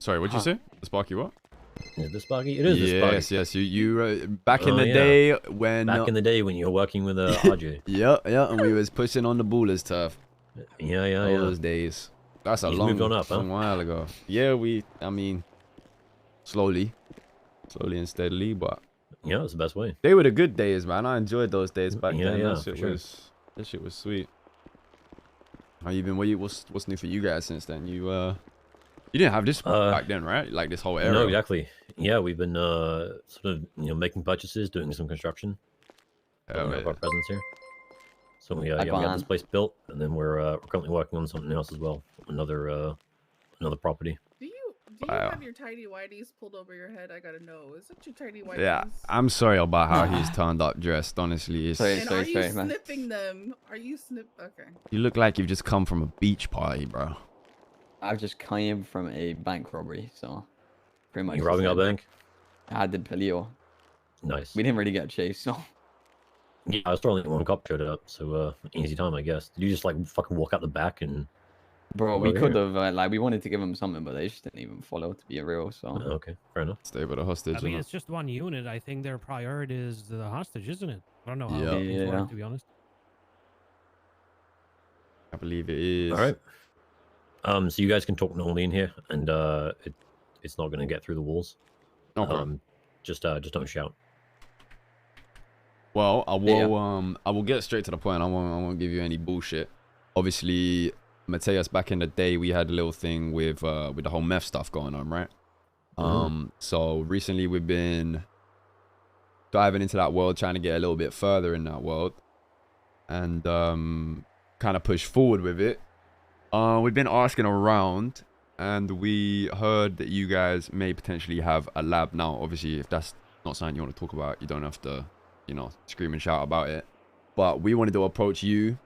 Sorry, what'd you say? The Sparky what? Is the Sparky? It is the Sparky. Yes. You back in the day when. Back in the day when you were working with RJ. Yeah, and we was pushing on the ballers turf. Yeah. All those days. That's a long while ago. Yeah, I mean, slowly and steadily, but. Yeah, it's the best way. They were the good days, man. I enjoyed those days back then. Yeah, that shit was sweet. How you been? What's new for you guys since then? You didn't have this back then, right? Like this whole era. No, exactly. Yeah, we've been sort of making purchases, doing some construction. We have our presence here. So we got this place built, and then we're currently working on something else as well. Another property. Do you have your tidy whities pulled over your head? I gotta know. Is it your tidy whities? Yeah, I'm sorry about how he's turned up dressed. Honestly, it's... Are you snipping them? Are you Okay. You look like you've just come from a beach party, bro. I've just came from a bank robbery, so pretty much. You robbing our bank? I did Paleo. Nice. We didn't really get chased, so. Yeah, I was throwing one cop showed up, so easy time, I guess. Did you just like fucking walk out the back and? Bro, we could have like we wanted to give them something, but they just didn't even follow, to be real. So okay, fair enough. Stay with a hostage. I mean, it's just one unit. I think their priority is the hostage, isn't it? I don't know how things work, to be honest. I believe it is. All right. So you guys can talk normally in here, and it's not gonna get through the walls. Okay. Just don't shout. Well, I will get straight to the point. I won't give you any bullshit. Obviously, Mateus, back in the day, we had a little thing with the whole meth stuff going on, right? So recently we've been diving into that world, trying to get a little bit further in that world, and kind of push forward with it. We've been asking around, and we heard that you guys may potentially have a lab. Now, obviously, if that's not something you want to talk about, you don't have to, scream and shout about it. But we wanted to approach you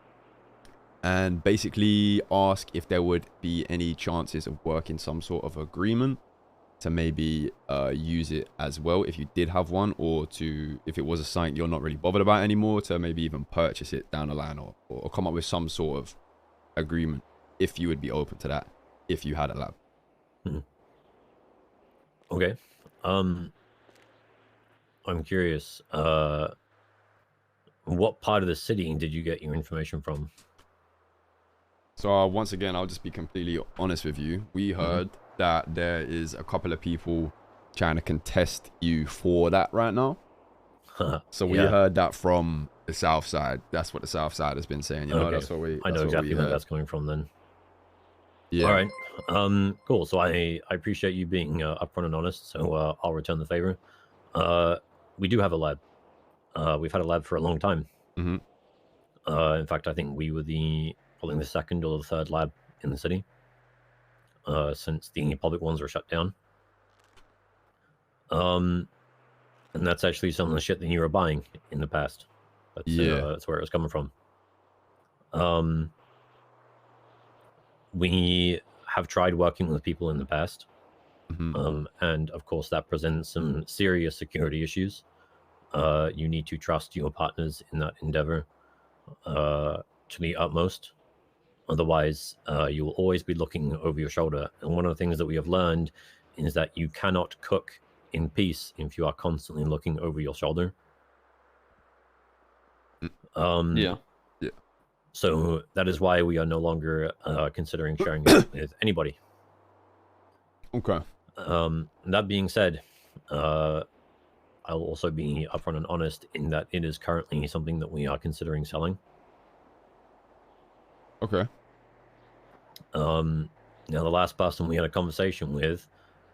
and basically ask if there would be any chances of working some sort of agreement to maybe use it as well if you did have one, or to, if it was a site you're not really bothered about anymore, to maybe even purchase it down the line, or come up with some sort of agreement, if you would be open to that if you had a lab. Okay. I'm curious, what part of the city did you get your information from? So once again, I'll just be completely honest with you. We heard that there is a couple of people trying to contest you for that right now. So we heard that from the south side. That's what the south side has been saying. That's what we. I know exactly where that's coming from then. Yeah. All right. Cool. So I appreciate you being upfront and honest. So I'll return the favor. We do have a lab. We've had a lab for a long time. In fact, I think we were probably the second or the third lab in the city since the public ones were shut down. And that's actually some of the shit that you were buying in the past. That's where it was coming from. We have tried working with people in the past. And of course that presents some serious security issues. You need to trust your partners in that endeavor to the utmost. Otherwise, you will always be looking over your shoulder. And one of the things that we have learned is that you cannot cook in peace if you are constantly looking over your shoulder. So that is why we are no longer considering sharing it with anybody. Okay. That being said, I'll also be upfront and honest in that it is currently something that we are considering selling. Okay. Now the last person we had a conversation with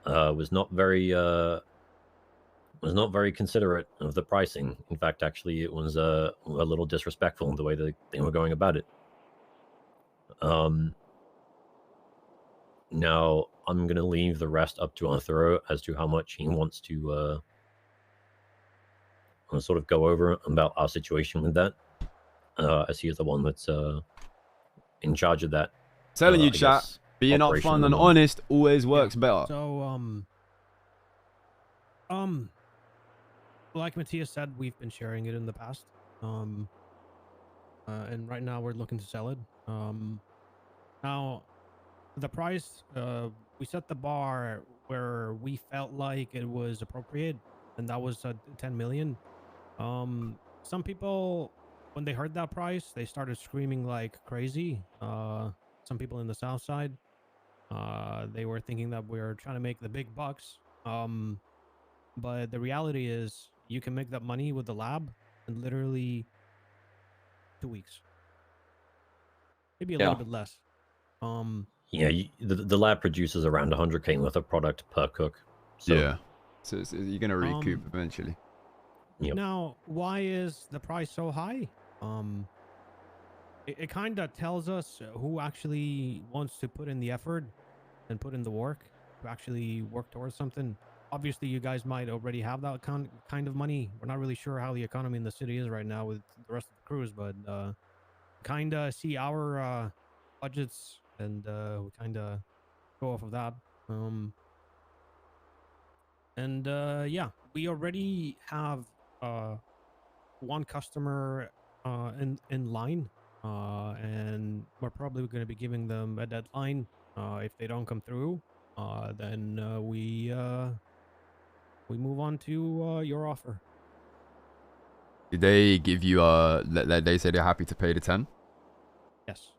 was not very considerate of the pricing. In fact, actually, it was a little disrespectful in the way that they were going about it. Now I'm gonna leave the rest up to Arthur as to how much he wants to sort of go over about our situation with that, as he is the one that's in charge of that. Telling you, chat, being upfront and honest always works better. So, like Matthias said, we've been sharing it in the past. And right now we're looking to sell it. Now, the price, we set the bar where we felt like it was appropriate, and that was 10 million. Some people, when they heard that price, they started screaming like crazy. Some people in the south side, they were thinking that we were trying to make the big bucks. But the reality is you can make that money with the lab in literally 2 weeks, maybe a little bit less. Yeah, the lab produces around 100K worth of product per cook. So, yeah, so you're gonna recoup eventually. Yep. Now, why is the price so high? It kind of tells us who actually wants to put in the effort and put in the work to actually work towards something. Obviously, you guys might already have that kind of money. We're not really sure how the economy in the city is right now with the rest of the crews, but kind of see our budgets, and we kind of go off of that. Yeah, we already have one customer in line, and we're probably going to be giving them a deadline. If they don't come through, then we move on to your offer. Did they give you they say they're happy to pay the 10? Yes.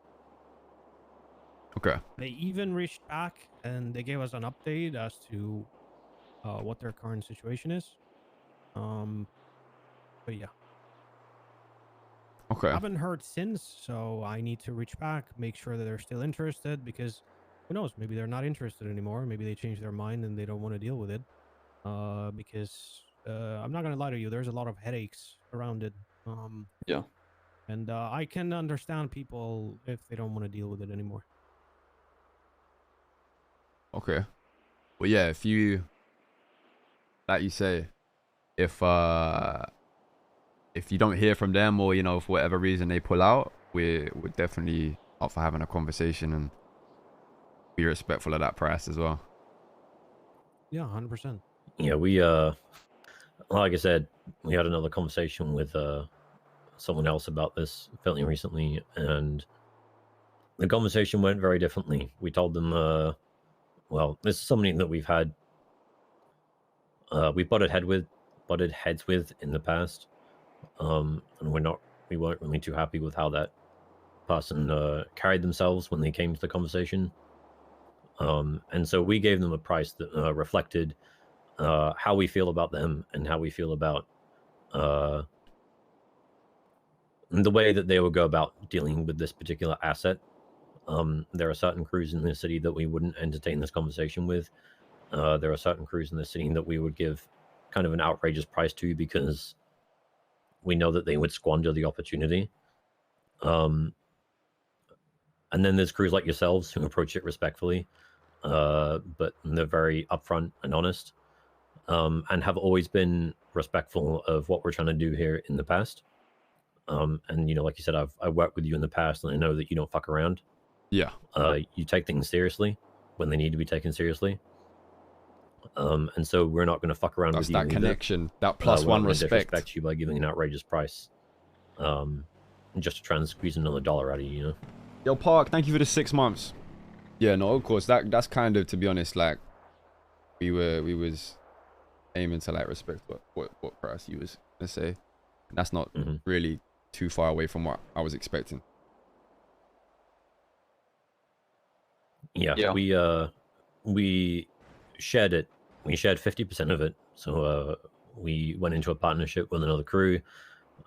Okay. They even reached back and they gave us an update as to what their current situation is. But yeah. Okay. I haven't heard since, so I need to reach back, make sure that they're still interested, because who knows, maybe they're not interested anymore. Maybe they changed their mind and they don't want to deal with it. Because I'm not gonna lie to you, there's a lot of headaches around it. Yeah. And I can understand people if they don't want to deal with it anymore. Okay. Well, yeah, if you, like you say, if you don't hear from them, or you know, for whatever reason they pull out, we're definitely up for having a conversation and be respectful of that price as well. Yeah, 100%. Yeah, we like I said, we had another conversation with someone else about this fairly recently, and the conversation went very differently. We told them, well, this is something that we've had, we butted heads with in the past, and we weren't really too happy with how that person carried themselves when they came to the conversation. And so we gave them a price that reflected how we feel about them and how we feel about the way that they would go about dealing with this particular asset. There are certain crews in the city that we wouldn't entertain this conversation with. There are certain crews in the city that we would give kind of an outrageous price to because we know that they would squander the opportunity. And then there's crews like yourselves who approach it respectfully, but they're very upfront and honest, and have always been respectful of what we're trying to do here in the past. And you know, like you said, I've worked with you in the past, and I know that you don't fuck around. Yeah. You take things seriously when they need to be taken seriously. And so we're not going to fuck around with you. That's that connection, that plus one respect. Disrespect you by giving an outrageous price, just to try and squeeze another dollar out of you, you know. Yo, Park, thank you for the 6 months. Yeah, no, of course, that's kind of, to be honest, like we was aiming to like respect what price you was gonna say. And that's not really too far away from what I was expecting. Yeah. We shared it. We shared 50% of it. So we went into a partnership with another crew,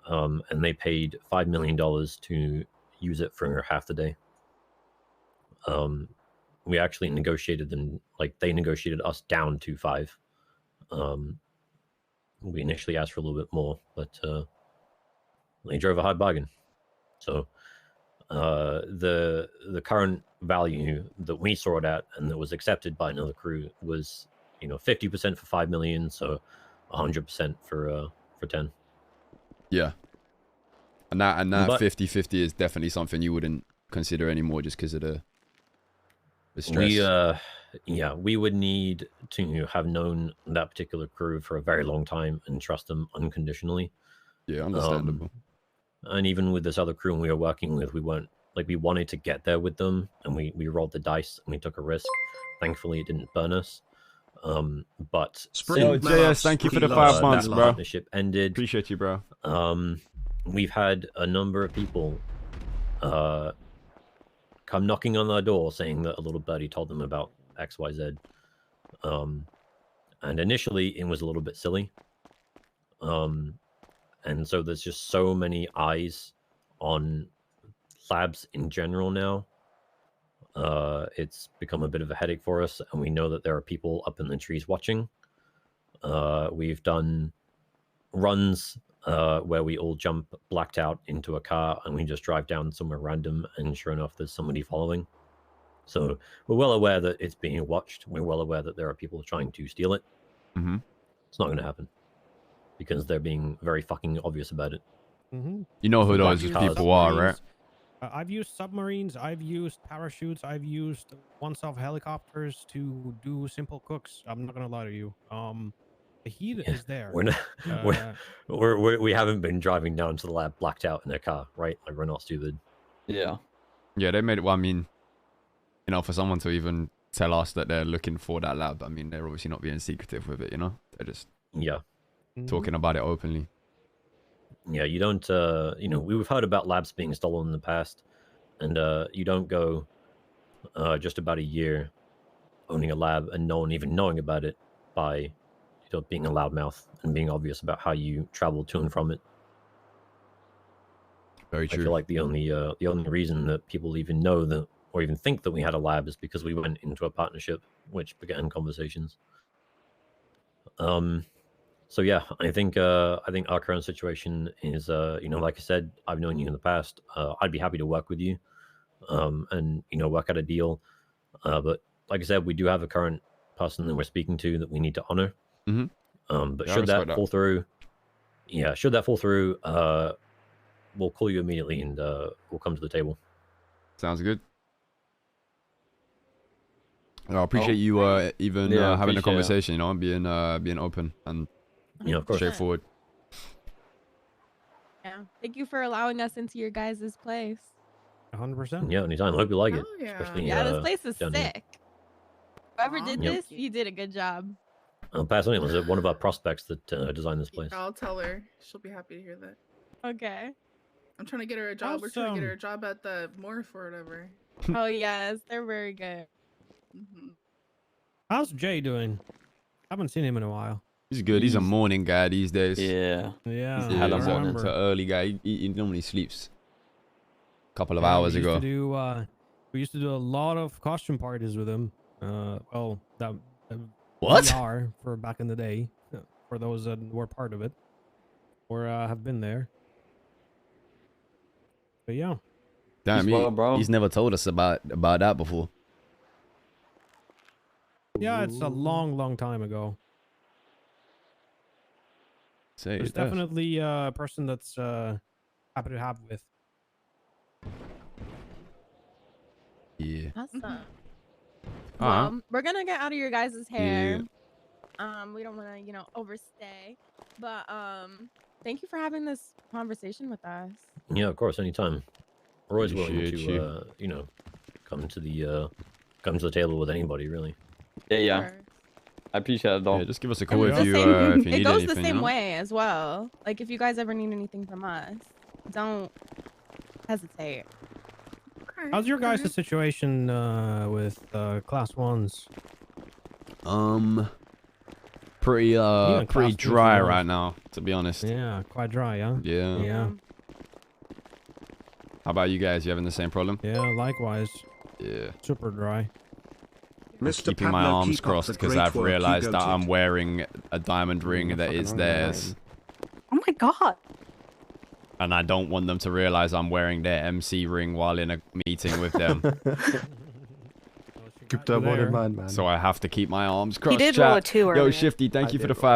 and they paid $5 million to use it for half the day. We actually negotiated them, like they negotiated us down to 5. We initially asked for a little bit more, but they drove a hard bargain. So the current value that we saw it at and that was accepted by another crew was, you know, 50% for 5 million, so 100% for 10. Yeah. And that 50-50 is definitely something you wouldn't consider anymore just because of the stress. We would need to have known that particular crew for a very long time and trust them unconditionally. Yeah, understandable. And even with this other crew we were working with, we weren't like, we wanted to get there with them, and we rolled the dice and we took a risk. Thankfully, it didn't burn us. But Yo, JS, thank you for the 5 months, that bro. partnership ended. Appreciate you, bro. We've had a number of people come knocking on our door saying that a little birdie told them about XYZ. And initially it was a little bit silly. And so there's just so many eyes on labs in general now. It's become a bit of a headache for us, and we know that there are people up in the trees watching. We've done runs where we all jump blacked out into a car and we just drive down somewhere random, and sure enough there's somebody following. So we're well aware that it's being watched. We're well aware that there are people trying to steal it. It's not going to happen because they're being very fucking obvious about it. You know who those people are, right? I've used submarines, I've used parachutes, I've used once-off helicopters to do simple cooks. I'm not gonna lie to you. The heat is there. We're not, we haven't been driving down to the lab blacked out in their car, right? Like, we're not stupid. Yeah, they made it. Well, I mean, you know, for someone to even tell us that they're looking for that lab, I mean, they're obviously not being secretive with it, you know? They're just talking about it openly. Yeah, you don't, you know, we've heard about labs being stolen in the past, and you don't go just about a year owning a lab and no one even knowing about it by, you know, being a loudmouth and being obvious about how you travel to and from it. Very true. I feel like the only reason that people even know that or even think that we had a lab is because we went into a partnership, which began conversations. So yeah, I think our current situation is, you know, like I said, I've known you in the past. I'd be happy to work with you, and, you know, work out a deal. But like I said, we do have a current person that we're speaking to that we need to honor. But should that fall through, should that fall through, we'll call you immediately and we'll come to the table. Sounds good. I appreciate you even having a conversation, you know, and being open and of course, straightforward. Yeah, thank you for allowing us into your guys' place. 100%. Yeah, anytime. I hope you like it. Especially, this place is sick. Whoever did this, you did a good job. Personally, was one of our prospects that designed this place. I'll tell her. She'll be happy to hear that. Okay. I'm trying to get her a job. We're trying to get her a job at the morph or whatever. Oh yes, they're very good. How's Jay doing? I haven't seen him in a while. He's good. He's a morning guy these days. Yeah. Yeah. He's an early guy. He normally sleeps a couple of hours ago. We used to do a lot of costume parties with him. Well, that what? We are for back in the day, for those that were part of it or have been there. But yeah. Damn, he's never told us about that before. Yeah, it's a long time ago. There's definitely a person that's happy to have with. Yeah. Awesome. Well, we're gonna get out of your guys' hair. Yeah. We don't want to, you know, overstay. But thank you for having this conversation with us. Yeah, of course, anytime. We're always willing to, you know, come to the table with anybody, really. Yeah. I appreciate it, though. Yeah, just give us a call if you need anything. It goes the same way as well. Like, if you guys ever need anything from us, don't hesitate. Okay. How's your guys' situation with class 1s? Pretty dry right now, to be honest. Yeah, quite dry, huh? Yeah. How about you guys? You having the same problem? Yeah, likewise. Yeah. Super dry. Keeping my arms crossed because I've realized that I'm wearing a diamond ring that is theirs. Oh my god. And I don't want them to realize I'm wearing their MC ring while in a meeting with them. Keep that one in mind, man. So I have to keep my arms crossed. He did roll a 2 earlier. Yo, Shifty, thank you for the 5